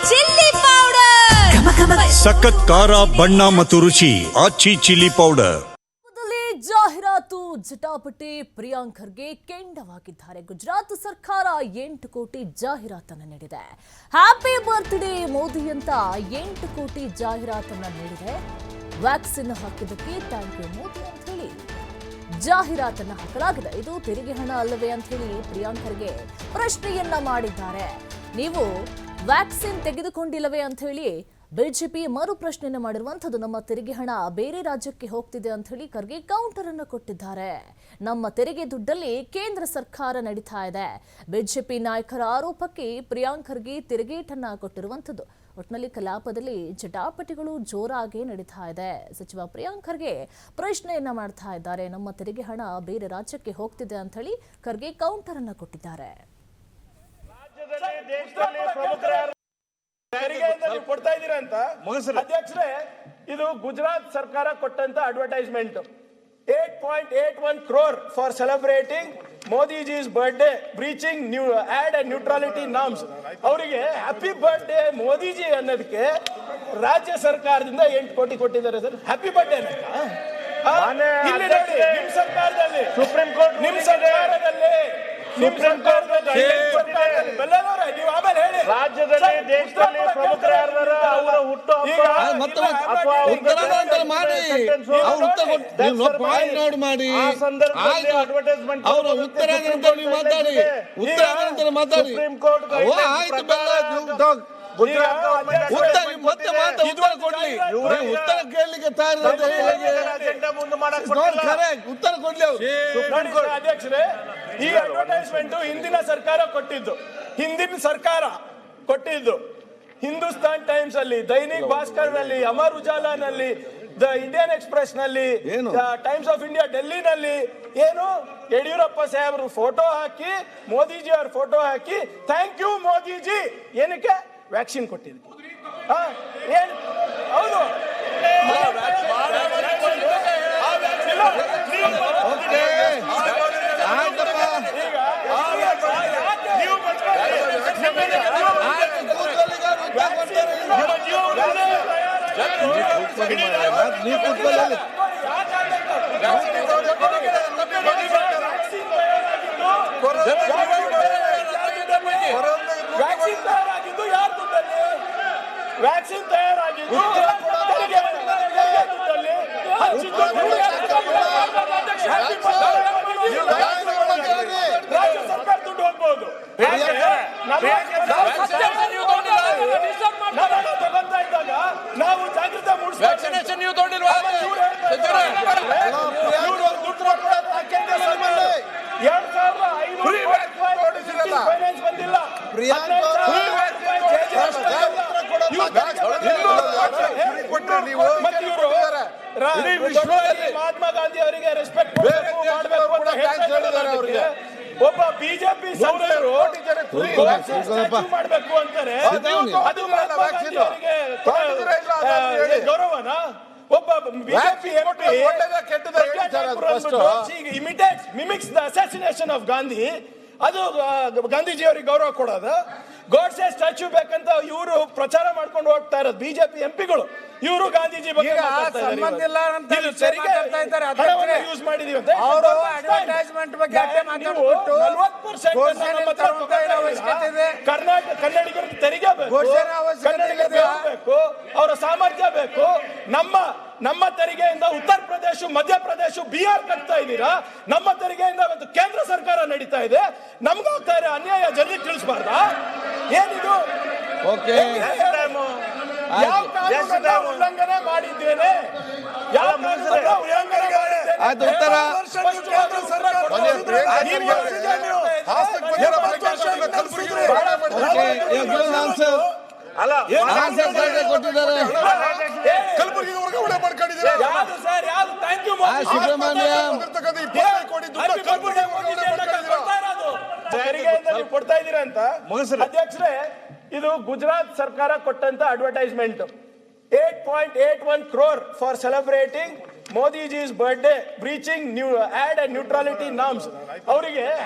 Chilli powder ಸಖತ್ ಖಾರ ಬಣ್ಣ ಮತ್ತು ರುಚಿ ಆಚಿ ಚಿಲ್ಲಿ ಪೌಡರ್. ಜಾಹೀರಾತು ಜಟಾಪಟಿ ಪ್ರಿಯಾಂಕ್ ಖರ್ಗೆ ಕೆಂಡವಾಗಿದ್ದಾರೆ. ಗುಜರಾತ್ ಸರ್ಕಾರ 8 ಕೋಟಿ ಜಾಹೀರಾತನ್ನು ನೀಡಿದೆ. ಹ್ಯಾಪಿ ಬರ್ತ್ಡೇ ಮೋದಿ ಅಂತ 8 ಕೋಟಿ ಜಾಹೀರಾತನ್ನು ನೀಡಿದೆ. ವ್ಯಾಕ್ಸಿನ್ ಹಾಕಿದ್ದಕ್ಕೆ ಥ್ಯಾಂಕ್ ಯು ಮೋದಿ ಅಂತ ಹೇಳಿ ಜಾಹೀರಾತನ್ನು ಹಾಕಲಾಗಿದೆ. ಇದು ತೆರಿಗೆ ಹಣ ಅಲ್ಲವೇ ಅಂತ ಹೇಳಿ ಪ್ರಿಯಾಂಕ್ ಖರ್ಗೆ ಪ್ರಶ್ನೆಯನ್ನ ಮಾಡಿದ್ದಾರೆ. ನೀವು ವ್ಯಾಕ್ಸಿನ್ ತೆಗೆದುಕೊಂಡಿಲ್ಲವೇ ಅಂತ ಹೇಳಿ ಬಿಜೆಪಿ ಮರು ಪ್ರಶ್ನೆಯನ್ನು ಮಾಡಿರುವಂಥದ್ದು. ನಮ್ಮ ತೆರಿಗೆ ಹಣ ಬೇರೆ ರಾಜ್ಯಕ್ಕೆ ಹೋಗ್ತಿದೆ ಅಂತ ಹೇಳಿ ಖರ್ಗೆ ಕೌಂಟರ್ ಅನ್ನು ಕೊಟ್ಟಿದ್ದಾರೆ. ನಮ್ಮ ತೆರಿಗೆ ದುಡ್ಡಲ್ಲಿ ಕೇಂದ್ರ ಸರ್ಕಾರ ನಡೀತಾ ಇದೆ. ಬಿಜೆಪಿ ನಾಯಕರ ಆರೋಪಕ್ಕೆ ಪ್ರಿಯಾಂಕ್ ಖರ್ಗೆ ತಿರುಗೇಟನ್ನ ಕೊಟ್ಟಿರುವಂಥದ್ದು. ಒಟ್ಟಿನಲ್ಲಿ ಕಲಾಪದಲ್ಲಿ ಜಟಾಪಟಿಗಳು ಜೋರಾಗಿ ನಡೀತಾ ಇದೆ. ಸಚಿವ ಪ್ರಿಯಾಂಕ್ ಖರ್ಗೆ ಪ್ರಶ್ನೆಯನ್ನ ಮಾಡ್ತಾ ಇದ್ದಾರೆ. ನಮ್ಮ ತೆರಿಗೆ ಹಣ ಬೇರೆ ರಾಜ್ಯಕ್ಕೆ ಹೋಗ್ತಿದೆ ಅಂತ ಹೇಳಿ ಖರ್ಗೆ ಕೌಂಟರ್ ಅನ್ನು ಕೊಟ್ಟಿದ್ದಾರೆ. ಕೊಡ್ತಾ ಇದೀರಾ ಅಂತ ಅಧ್ಯಕ್ಷರೇ, ಇದು ಗುಜರಾತ್ ಸರ್ಕಾರ ಕೊಟ್ಟಂತ advertisement. 8.81 crore for celebrating Modiji's birthday breaching ad and neutrality norms. ಅವರಿಗೆ ಹ್ಯಾಪಿ ಬರ್ಡೇ ಮೋದಿಜಿ ಅನ್ನೋದಕ್ಕೆ ರಾಜ್ಯ ಸರ್ಕಾರದಿಂದ 8 ಕೋಟಿ ಕೊಟ್ಟಿದ್ದಾರೆ ಸರ್. ಹ್ಯಾಪಿ ಬರ್ಡೇ ನಿಮ್ ಸರ್ಕಾರದಲ್ಲಿ, ಸುಪ್ರೀಂ ಕೋರ್ಟ್ ನಿಮ್ ಸರ್ಕಾರದಲ್ಲಿ, ರಾಜ್ಯದಲ್ಲಿ ದೇಶದಲ್ಲಿ ಪ್ರಮುಖರು ಯಾರು ಅವರ ಹುಟ್ಟು ಮಾಡಿ ಅವರ ಉತ್ತರ ಮಾತಾಡಿ ಸುಪ್ರೀಂ ಕೋರ್ಟ್ ಉತ್ತರ ಕೇಳಲಿಕ್ಕೆ ಉತ್ತರ ಕೊಡ್ಲಿ ಅವರು. ಅಧ್ಯಕ್ಷರೇ, ಈ ಅಡ್ವರ್ಟೈಸ್ಮೆಂಟ್ ಹಿಂದಿನ ಸರ್ಕಾರ ಕೊಟ್ಟಿದ್ದು. ಹಿಂದೂಸ್ತಾನ್ ಟೈಮ್ಸ್ ಅಲ್ಲಿ, ದೈನಿಕ್ ಭಾಸ್ಕರ್ ನಲ್ಲಿ, ಅಮರ್ ಉಜಾಲಾನಲ್ಲಿ, ದ ಇಂಡಿಯನ್ ಎಕ್ಸ್ಪ್ರೆಸ್ ನಲ್ಲಿ, ಟೈಮ್ಸ್ ಆಫ್ ಇಂಡಿಯಾ ಡೆಲ್ಲಿನಲ್ಲಿ ಏನು ಯಡಿಯೂರಪ್ಪ ಸಾಹೇಬರು ಫೋಟೋ ಹಾಕಿ, ಮೋದಿಜಿ ಅವ್ರ ಫೋಟೋ ಹಾಕಿ ಥ್ಯಾಂಕ್ ಯು ಮೋದಿಜಿ ಏನಕ್ಕೆ ವ್ಯಾಕ್ಸಿನ್ ಕೊಟ್ಟಿದ್ರು. ಏನ್ ಹೌದು ವ್ಯಾಕ್ಸಿನ್ ತಯಾರಾಗಿದ್ದು ರಾಜ್ಯ ಸರ್ಕಾರ ದುಡ್ಡು ಹೋಗ್ಬೋದು. ತಗೊಂತಾ ಇದ್ದಾಗ ನಾವು ಜಾಗೃತ ಮೂಡಿಸ್ಬೇಕು. ನೀವು ತಗೊಂಡಿಲ್ವಾ? 2,500 ಫೈನಾನ್ಸ್ ಬಂದಿಲ್ಲ. ಮಹಾತ್ಮ ಗಾಂಧಿ ಅವರಿಗೆ ರೆಸ್ಪೆಕ್ಟ್ ಮಾಡಬೇಕು ಅಂತ ಹೇಳ್ತಾರೆ. ಒಬ್ಬ ಬಿಜೆಪಿ ಸಂಸದರು ಮಾಡಬೇಕು ಅಂತಾರೆ. ಅದು ಮಹಾತ್ಮ ಗಾಂಧಿ ಅವರಿಗೆ ಗೌರವನಾ? ಒಬ್ಬ BJP mimics the assassination of Gandhi. ಅದು ಗಾಂಧೀಜಿ ಅವರಿಗೆ ಗೌರವ ಕೊಡೋದು. ಗೋಡ್ಸೆ ಸ್ಟ್ಯಾಚ್ಯೂ ಬೇಕಂತ ಇವರು ಪ್ರಚಾರ ಮಾಡ್ಕೊಂಡು ಹೋಗ್ತಾ ಇರೋದು ಬಿಜೆಪಿ ಎಂಪಿಗಳು. ಇವರು ಗಾಂಧೀಜಿ ಬಗ್ಗೆ ಯೂಸ್ ಮಾಡಿದೀವಿ ಅಂತ ಕನ್ನಡಿಗರ ತೆರಿಗೆ ಬೇಕು, ಅವರ ಸಾಮರ್ಥ್ಯ ಬೇಕು. ನಮ್ಮ ತೆರಿಗೆಯಿಂದ ಉತ್ತರ ಪ್ರದೇಶ, ಮಧ್ಯಪ್ರದೇಶ, ಬಿಹಾರ್ ಕಟ್ತಾ ಇದ್ದೀರಾ. ನಮ್ಮ ತೆರಿಗೆಯಿಂದ ಇವತ್ತು ಕೇಂದ್ರ ಸರ್ಕಾರ ನಡೀತಾ ಇದೆ. ನಮ್ಗಾಗ್ತಾ ಇರೋ ಅನ್ಯಾಯ ಜನರಿಗೆ ತಿಳಿಸಬಾರ್ದ? ಏನಿದು? ಉಲ್ಲಂಘನೆ ಮಾಡಿದ್ದೇನೆ. ಕೊಡ್ತಾ ಇದೀರಾ ಅಂತ ಅಧ್ಯಕ್ಷರೇ, ಇದು ಗುಜರಾತ್ ಸರ್ಕಾರ ಕೊಟ್ಟಂತ advertisement. 8.81 crore for celebrating Modiji's birthday breaching ad and neutrality norms. ಅವರಿಗೆ